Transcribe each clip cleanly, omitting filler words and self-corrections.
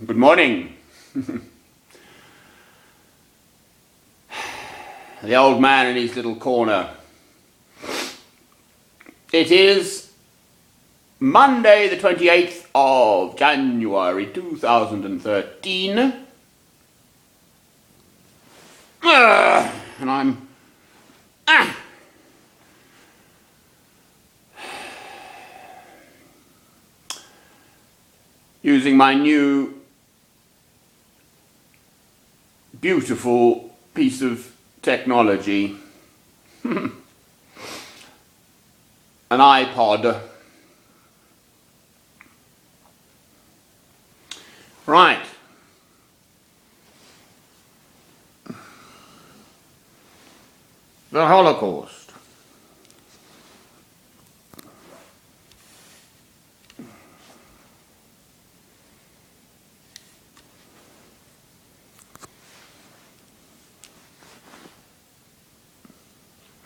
Good morning. The old man in his little corner. It is Monday the 28th of January 2013. And I'm using my new beautiful piece of technology, an iPod. Right. The Holocaust.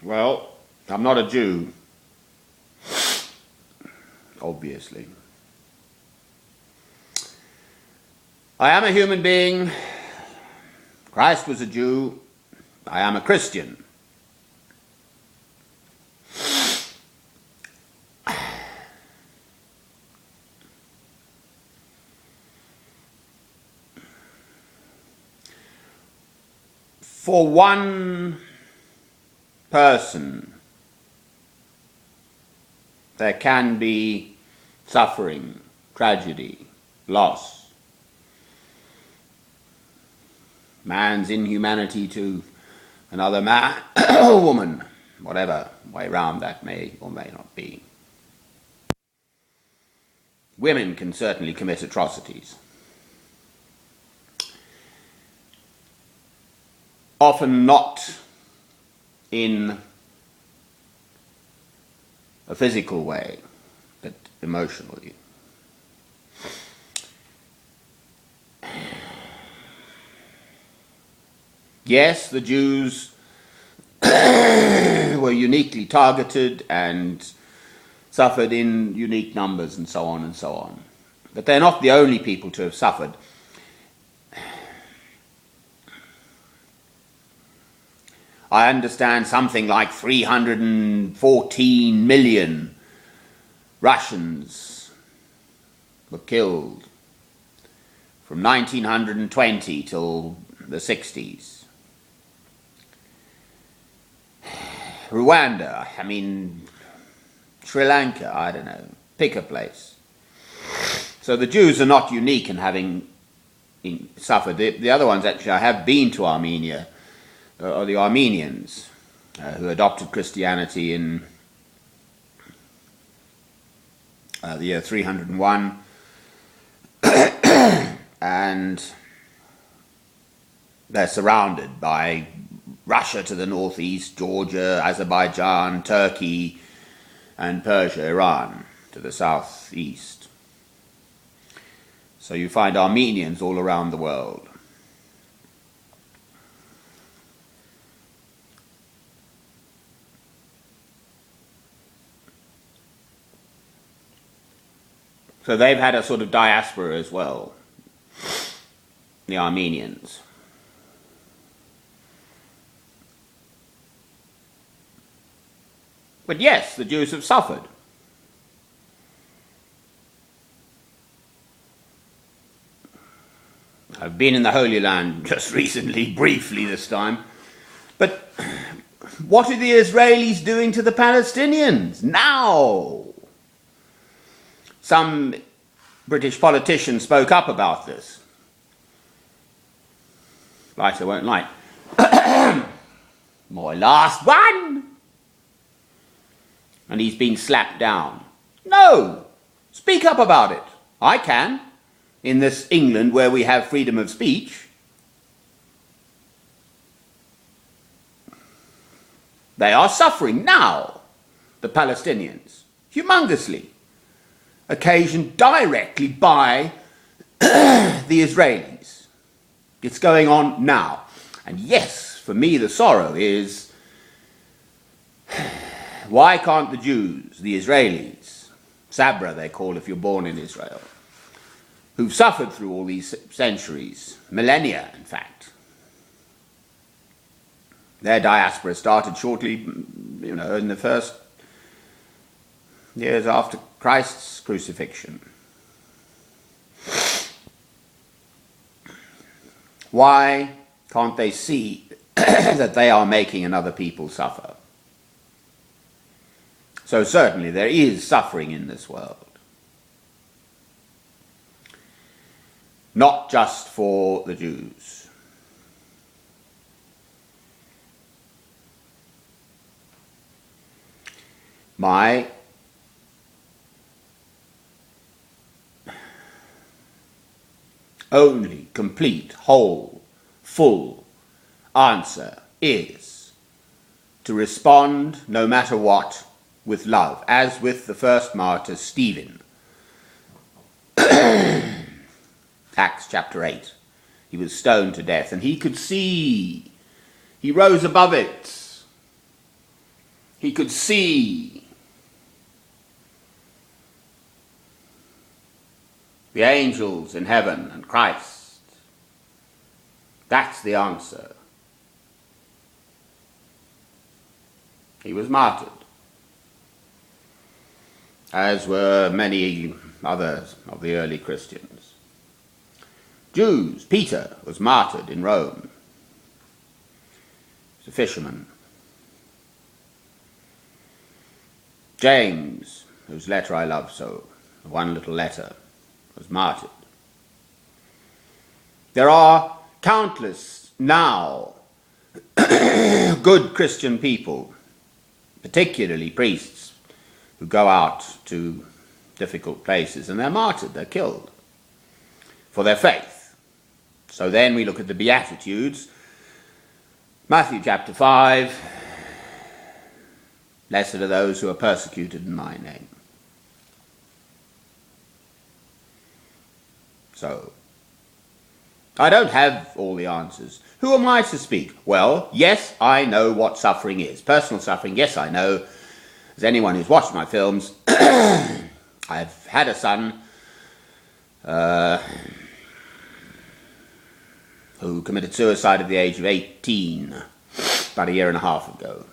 Well, I'm not a Jew, obviously. I am a human being. Christ was a Jew. I am a Christian. For one person, there can be suffering, tragedy, loss. Man's inhumanity to another man or woman, whatever way round that may or may not be. Women can certainly commit atrocities. Often not in a physical way, but emotionally. Yes, the Jews were uniquely targeted and suffered in unique numbers and so on and so on. But they're not the only people to have suffered. I understand something like 314 million Russians were killed from 1920 till the 60s. Rwanda, Sri Lanka, I don't know, pick a place. So the Jews are not unique in having suffered. The other ones, actually, I have been to Armenia, are the Armenians who adopted Christianity in the year 301, and they're surrounded by Russia to the northeast, Georgia, Azerbaijan, Turkey, and Persia, Iran to the southeast. So you find Armenians all around the world. So they've had a sort of diaspora as well, the Armenians. But yes, the Jews have suffered. I've been in the Holy Land just recently, briefly this time. But what are the Israelis doing to the Palestinians now? Some British politicians spoke up about this. Light or won't light. My last one! And he's been slapped down. No! Speak up about it. I can. In this England where we have freedom of speech. They are suffering now, the Palestinians, humongously, occasioned directly by the Israelis. It's going on now. And yes, for me the sorrow is, why can't the Jews, the Israelis, Sabra they call if you're born in Israel, who've suffered through all these centuries, millennia in fact. Their diaspora started shortly, in the first years after Christ's crucifixion. Why can't they see that they are making another people suffer? So certainly there is suffering in this world. Not just for the Jews. My only complete, whole, full answer is to respond, no matter what, with love, as with the first martyr, Stephen. Acts chapter 8. He was stoned to death, and he could see. He rose above it. He could see the angels in heaven and Christ. That's the answer. He was martyred, as were many others of the early Christians. Jews, Peter was martyred in Rome. He was a fisherman. James, whose letter I love so, the one little letter, was martyred. There are countless now good Christian people, particularly priests, who go out to difficult places and they're martyred, they're killed for their faith. So then we look at the Beatitudes. Matthew chapter 5, blessed are those who are persecuted in my name. So, I don't have all the answers. Who am I to speak? Well, yes, I know what suffering is. Personal suffering, yes, I know. As anyone who's watched my films, I've had a son who committed suicide at the age of 18, about a year and a half ago,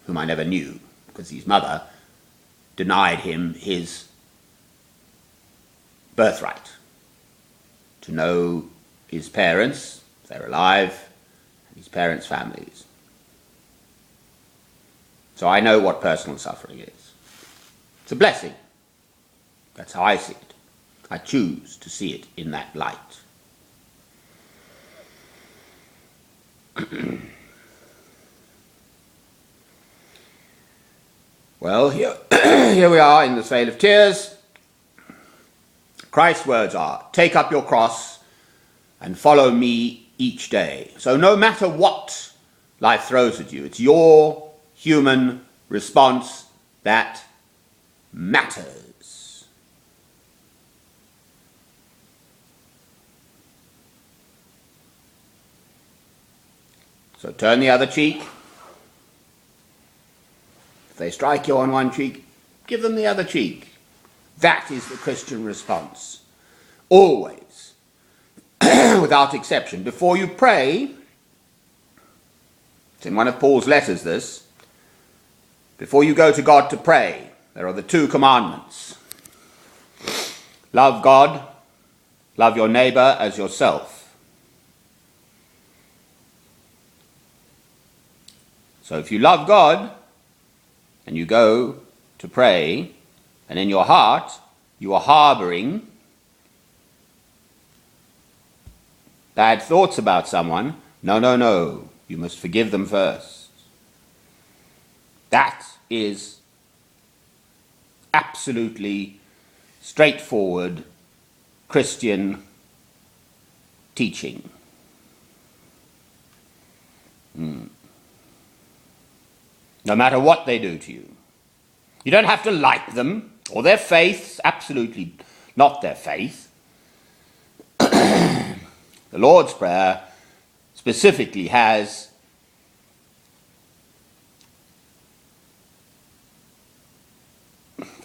whom I never knew, because his mother denied him his birthright to know his parents, if they're alive, and his parents' families. So I know what personal suffering is. It's a blessing. That's how I see it. I choose to see it in that light. Well, here we are in this vale of tears. Christ's words are, take up your cross and follow me each day. So no matter what life throws at you, it's your human response that matters. So turn the other cheek. If they strike you on one cheek, give them the other cheek. That is the Christian response. Always. Without exception. Before you pray, it's in one of Paul's letters this, before you go to God to pray, there are the two commandments. Love God, love your neighbor as yourself. So if you love God, and you go to pray, and in your heart you are harboring bad thoughts about someone, no, you must forgive them first. That is absolutely straightforward Christian teaching. No matter what they do to you. You don't have to like them or their faiths, absolutely not their faith. The Lord's Prayer specifically has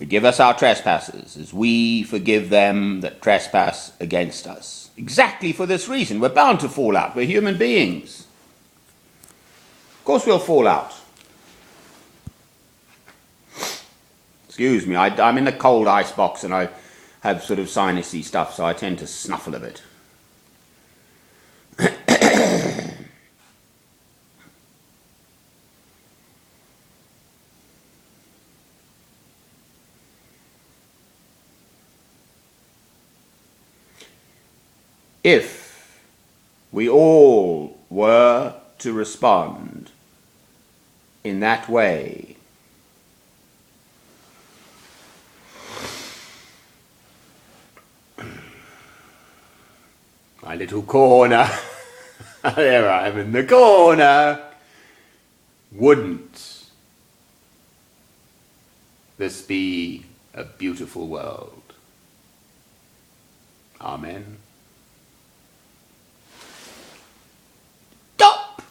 Forgive us our trespasses, as we forgive them that trespass against us. Exactly for this reason. We're bound to fall out. We're human beings. Of course we'll fall out. Excuse me, I'm in the cold ice box and I have sort of sinusy stuff, so I tend to snuffle a bit. If we all were to respond in that way, my little corner, there I am in the corner, wouldn't this be a beautiful world? Amen.